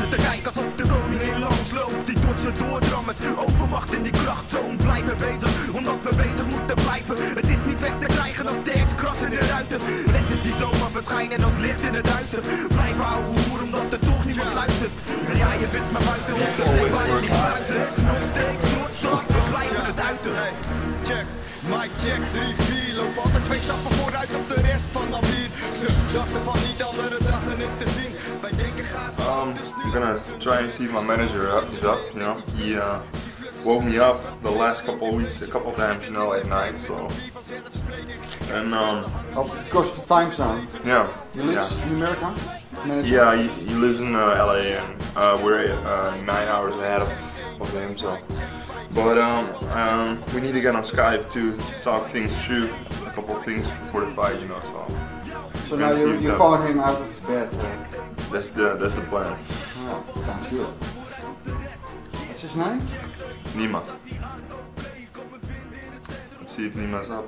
te kijken alsof de koningin langsloopt. Die trotse doordrammers, overmacht in die krachtzoon. Blijven bezig, omdat we bezig moeten blijven. Het is niet weg te krijgen als sterks kras in de ruiten. Het is niet zomaar verschijnen als licht in het duister. Blijven houden hoer, omdat er toch niemand luistert. En ja, je vindt me buiten op de zee, maar niet buiten. Het is nog steeds noordstrak, we blijven het uiten. Check, mic check, 3-4. Loop altijd 2 stappen vooruit op de rest van de vier. Ze dachten van niet andere dachten het te zien. Wij denken gaat I'm gonna try and see if my manager is up, you know. He woke me up the last couple of weeks, a couple times, you know, at night, so. And because of the time zone. yeah. He lives in America? Manager? Yeah, he lives in LA, and we're 9 hours ahead of him, so. But we need to get on Skype to talk things through, a couple of things before the fight, you know. So now you found him out of bed. That's the plan. Oh, that sounds good. What's his name? Nima. Let's see if Nima's up.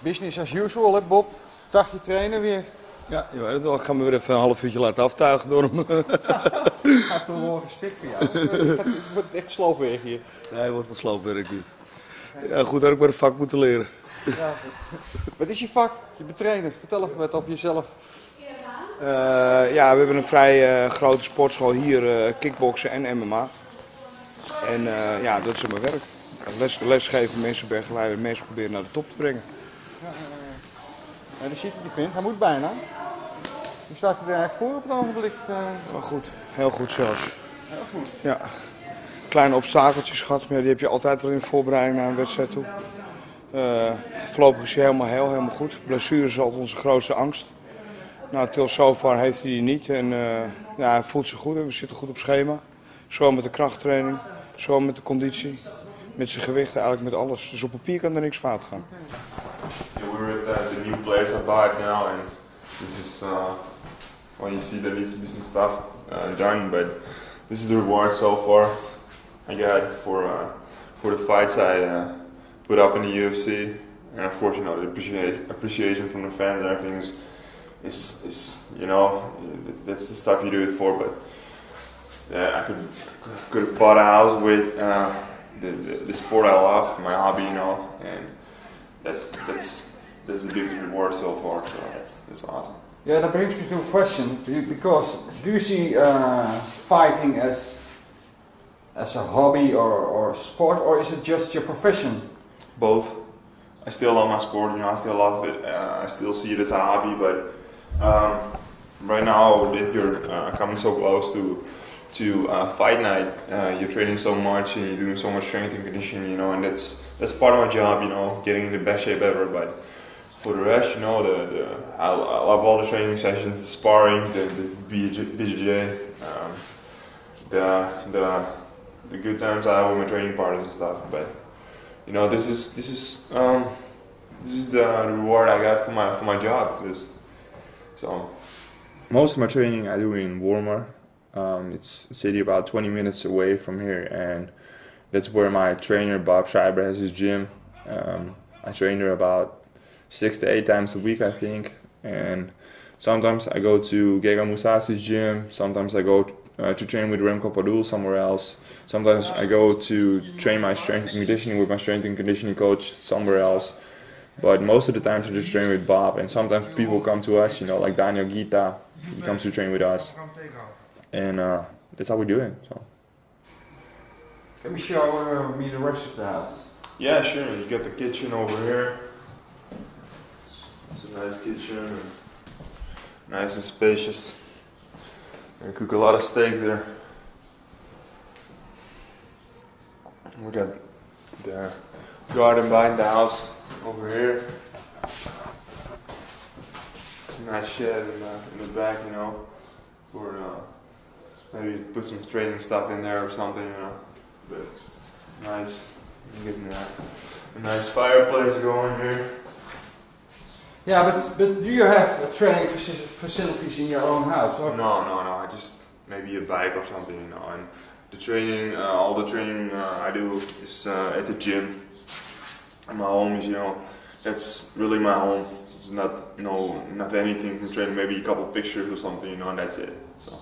Business as usual, hè Bob? Dagje trainen weer. Ja, je weet het wel. Ik ga me weer even een half uurtje laten aftuigen door hem. Hij heeft toch wel respect voor jou. Het wordt echt sloopwerk hier. Nee, het wordt wel sloopwerk hier. Ja, goed dat ik maar een vak moeten leren. Ja. Wat is je vak? Je bent trainer. Vertel even wat over jezelf. Ja, we hebben een vrij grote sportschool hier, kickboksen en MMA. En ja, dat is mijn werk. Lesgeven, mensen begeleiden, mensen proberen naar de top te brengen. Ja, daar zit die vent. Hij moet bijna. Hoe staat hij er eigenlijk voor op het ogenblik? Wel goed, heel goed zelfs. Heel goed. Ja. Kleine obstakeltjes gehad, maar die heb je altijd wel in voorbereiding naar een wedstrijd toe. Voorlopig is hij helemaal goed. Blessure is altijd onze grootste angst. Nou, till so far heeft hij die niet en ja, hij voelt zich goed en we zitten goed op schema. Zowel met de krachttraining, zowel met de conditie, met zijn gewicht, eigenlijk met alles. Dus op papier kan er niks fout gaan. Yeah, we're at the new place I bought now, and this is well, you see there needs to be some stuff done, but this is the reward so far I got for the fights I put up in the UFC, and of course, you know, the appreciation from the fans and everything is you know, that's the stuff you do it for. But yeah, I could have bought a house with the sport I love, my hobby, you know, and that's the biggest reward so far. So that's awesome. Yeah, that brings me to a question. Because do you see fighting as a hobby or a sport, or is it just your profession? Both. I still love my sport, you know, I still love it. I still see it as a hobby, but right now that you're coming so close to fight night, you're training so much and you're doing so much strength and conditioning, you know, and that's part of my job, you know, getting in the best shape ever. But for the rest, you know, I love all the training sessions, the sparring, the BJJ, the good times I have with my training partners and stuff. But you know, this is the reward I got for my job. So most of my training I do in Wormer. It's a city about 20 minutes away from here, and that's where my trainer Bob Schreiber has his gym. I train there about 6 to 8 times a week, I think, and sometimes I go to Gegard Mousasi's gym, sometimes I go to train with Remco Padul somewhere else, sometimes I go to train my strength and conditioning with my strength and conditioning coach somewhere else, but most of the times I just train with Bob, and sometimes people come to us, you know, like Daniel Gita, he comes to train with us, and that's how we do it. So. Can you show me the rest of the house? Yeah, sure. You got the kitchen over here. It's a nice kitchen, nice and spacious. And cook a lot of steaks there. We got the garden behind the house over here. Nice shed in the back, you know, for maybe put some training stuff in there or something, you know. But it's nice. Getting a nice fireplace going here. Yeah, but do you have training facilities in your own house? Or? No. I just maybe a bike or something, you know. And the training, all the training I do is at the gym. And my home is, you know, that's really my home. It's not, you know, not anything from training, maybe a couple pictures or something, you know, and that's it. So.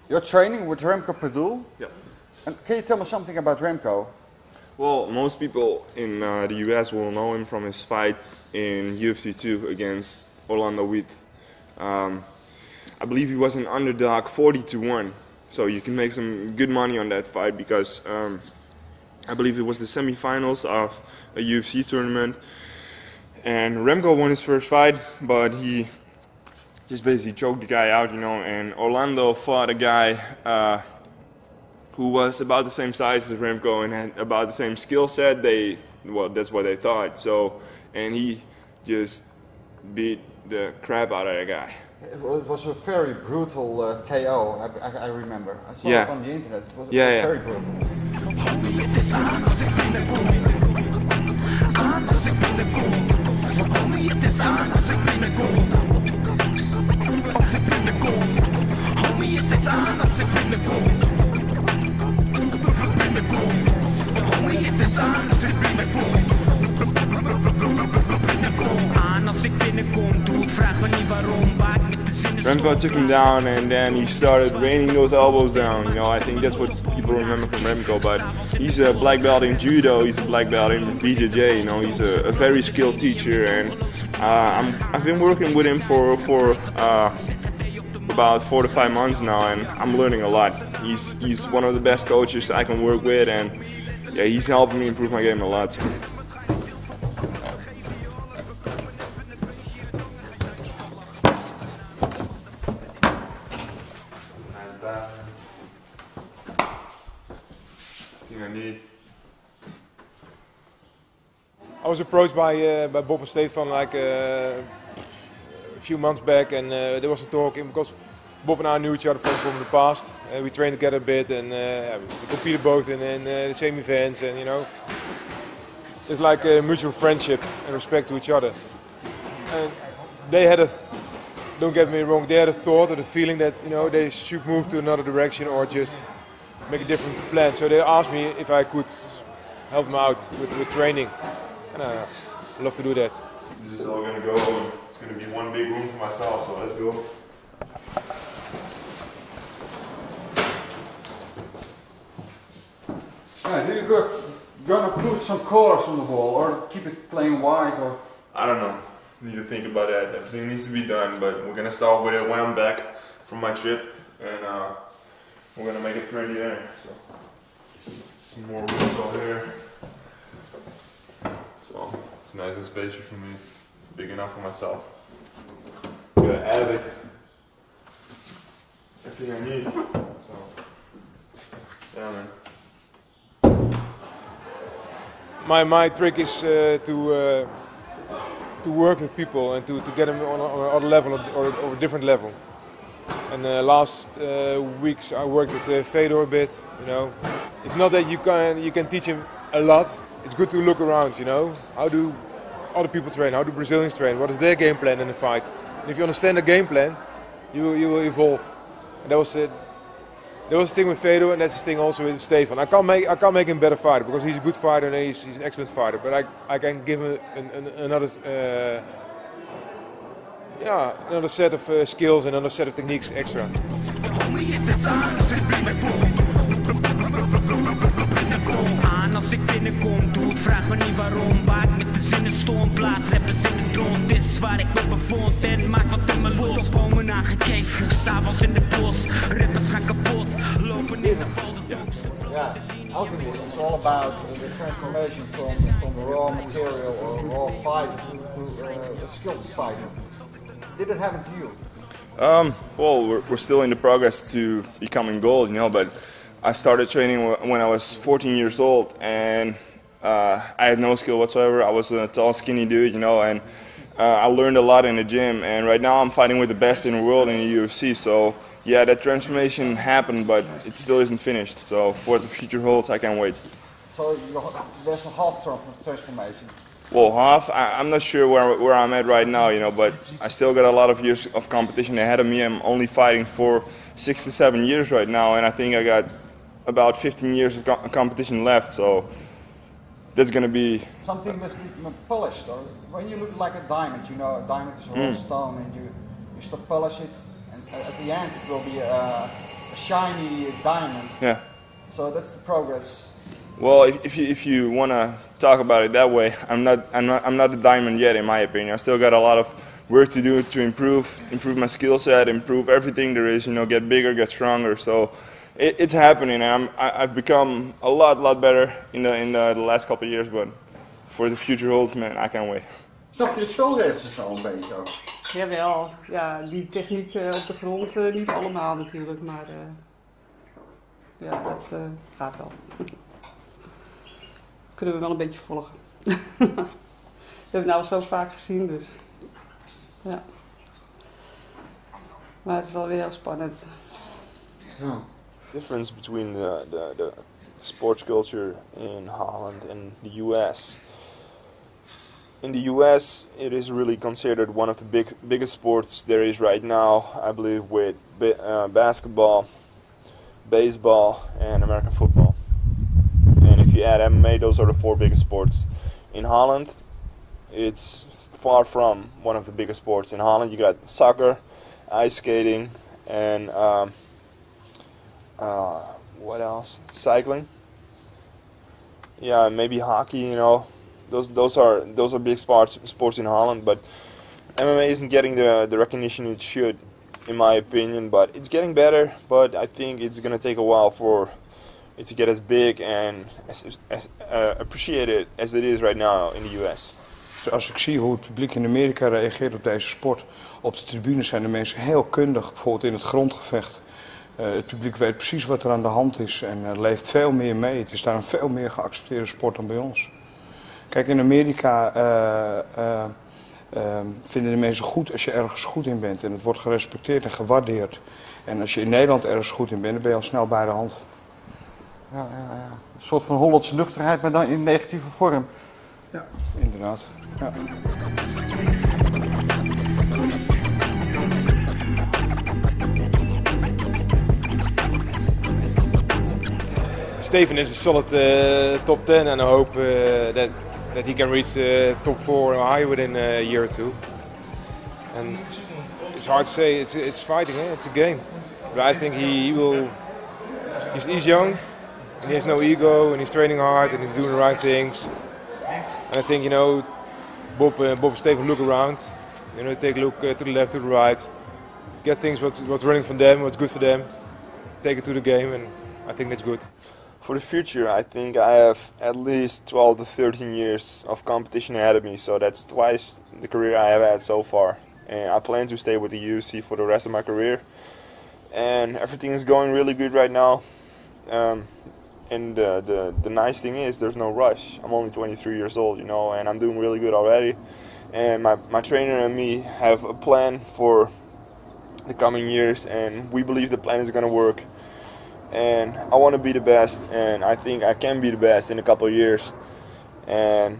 You're training with Remco Padul? Yeah. And can you tell me something about Remco? Well, most people in the US will know him from his fight in UFC 2 against Orlando Witt. I believe he was an underdog 40-1, so you can make some good money on that fight because I believe it was the semifinals of a UFC tournament, and Remco won his first fight, but he just basically choked the guy out, you know, and Orlando fought a guy who was about the same size as Remco and had about the same skill set. Well, that's what they thought. So, and he just beat the crap out of that guy. It was a very brutal KO, I remember. I saw it on the internet. It was very brutal. Remco took him down and then he started raining those elbows down. You know, I think that's what people remember from Remco, but he's a black belt in judo, he's a black belt in BJJ, you know, he's a very skilled teacher, and I've been working with him for about 4 to 5 months now, and I'm learning a lot. He's one of the best coaches I can work with, and yeah, he's helping me improve my game a lot. I was approached by Bob and Stefan like a few months back, and there was a talk because Bob and I knew each other from the past. We trained together a bit, and we competed both in the same events, and you know, it's like a mutual friendship and respect to each other. And they had don't get me wrong, they had a thought or the feeling that, you know, they should move to another direction or just make a different plan. So they asked me if I could help them out with training. And I'd love to do that. This is all going to go, it's going to be one big room for myself, so let's go. Yeah, do you gonna put some colors on the wall or keep it plain white? Or? I don't know. Need to think about that. Everything needs to be done, but we're going to start with it when I'm back from my trip, and we're going to make it pretty there. So, some more rooms over here. So it's nice and spacious for me, big enough for myself. Got an attic, everything I need. So yeah, man. My trick is to work with people and to get them on a level or a different level. And last weeks I worked with Fedor a bit. You know, it's not that you can teach him a lot. It's good to look around, you know. How do other people train? How do Brazilians train? What is their game plan in the fight? And if you understand the game plan, you will evolve. And that was the thing with Fedor, and that's the thing also with Stefan. I can't make him a better fighter because he's a good fighter and he's an excellent fighter. But I can give him another set of skills and another set of techniques extra. Als ik binnenkom, doe het, vraag me niet waarom. Waar ik met de zinnen storm blaas, rappers in de droom. Dit is waar ik me bevond en maak wat in mijn los. Bomen aangekeven, s'avonds in de bos. Rappers gaan kapot, lopen in de val de doos. Yeah, Alchemist is all about the transformation from raw material or raw fighter to a skilled fighter. Did it happen to you? Well, we're still in the progress to becoming gold, you know, but I started training when I was 14 years old, and I had no skill whatsoever. I was a tall, skinny dude, you know, and I learned a lot in the gym. And right now I'm fighting with the best in the world in the UFC. So yeah, that transformation happened, but it still isn't finished. So for what the future holds, I can't wait. So there's a half transformation. Well, half, I'm not sure where I'm at right now, you know, but I still got a lot of years of competition ahead of me. I'm only fighting for 6 to 7 years right now, and I think I got about 15 years of competition left, so that's gonna be something must be polished. Or when you look like a diamond, you know, a diamond is a raw stone, and you start polish it, and at the end it will be a shiny diamond. Yeah. So that's the progress. Well, if you wanna talk about it that way, I'm not a diamond yet, in my opinion. I still got a lot of work to do to improve my skill set, improve everything there is. You know, get bigger, get stronger. So it's happening, and I've become a lot better in the last couple of years. But for the future holds, man, I can't wait. Snap je de schoolregels zo een beetje ook? Jawel, ja, die techniek op de grond niet allemaal natuurlijk, maar ja, dat gaat wel. Kunnen we wel een beetje volgen. We hebben het nou zo vaak gezien, dus ja. Maar het is wel weer heel spannend. The difference between the sports culture in Holland and the US. In the US, it is really considered one of the biggest sports there is right now, I believe, with basketball, baseball, and American football. And if you add MMA, those are the 4 biggest sports. In Holland, it's far from one of the biggest sports. In Holland, you got soccer, ice skating, and what else? Cycling. Yeah, maybe hockey. You know, those are big sports in Holland. But MMA isn't getting the recognition it should, in my opinion. But it's getting better. But I think it's gonna take a while for it to get as big and as appreciated as it is right now in the US. Dus als ik zie hoe het publiek in Amerika reageert op deze sport, op de tribune zijn de mensen heel kundig, bijvoorbeeld in het grondgevecht. Het publiek weet precies wat er aan de hand is en leeft veel meer mee. Het is daar een veel meer geaccepteerde sport dan bij ons. Kijk, in Amerika vinden de mensen goed als je ergens goed in bent. En het wordt gerespecteerd en gewaardeerd. En als je in Nederland ergens goed in bent, dan ben je al snel bij de hand. Ja. Een soort van Hollandse nuchterheid, maar dan in negatieve vorm. Ja, inderdaad. Ja. Steven is a solid top 10, and I hope that he can reach the top 4 or higher within a year or 2. And it's hard to say. It's fighting. It's a game. But I think he will. He's young, and he has no ego, and he's training hard, and he's doing the right things. And I think, you know, Bob and Steven look around. You know, take a look to the left, to the right, get things what's running for them, what's good for them, take it to the game, and I think that's good. For the future, I think I have at least 12 to 13 years of competition ahead of me, so that's twice the career I have had so far. And I plan to stay with the UFC for the rest of my career. And everything is going really good right now. And the nice thing is there's no rush. I'm only 23 years old, you know, and I'm doing really good already. And my trainer and me have a plan for the coming years, and we believe the plan is going to work. And I want to be the best, and I think I can be the best in a couple of years. And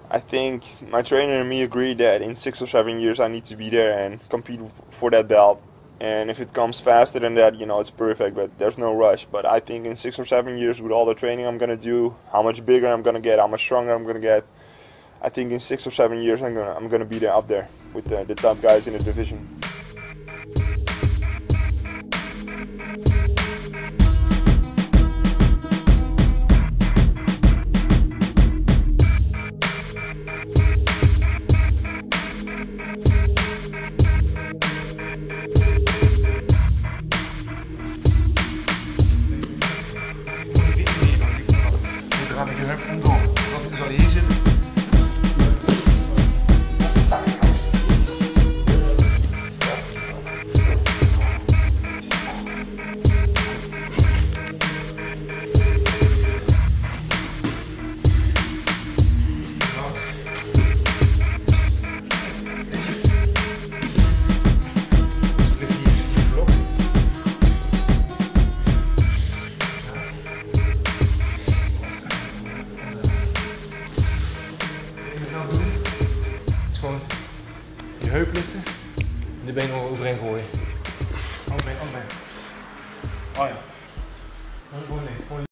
I think my trainer and me agreed that in 6 or 7 years I need to be there and compete for that belt. And if it comes faster than that, you know, it's perfect, but there's no rush. But I think in 6 or 7 years, with all the training I'm going to do, how much bigger I'm going to get, how much stronger I'm going to get, I think in 6 or 7 years I'm going to be there up there with the top guys in the division. heup liften en de benen overheen gooien. Andere been. Oh ja. Gewoon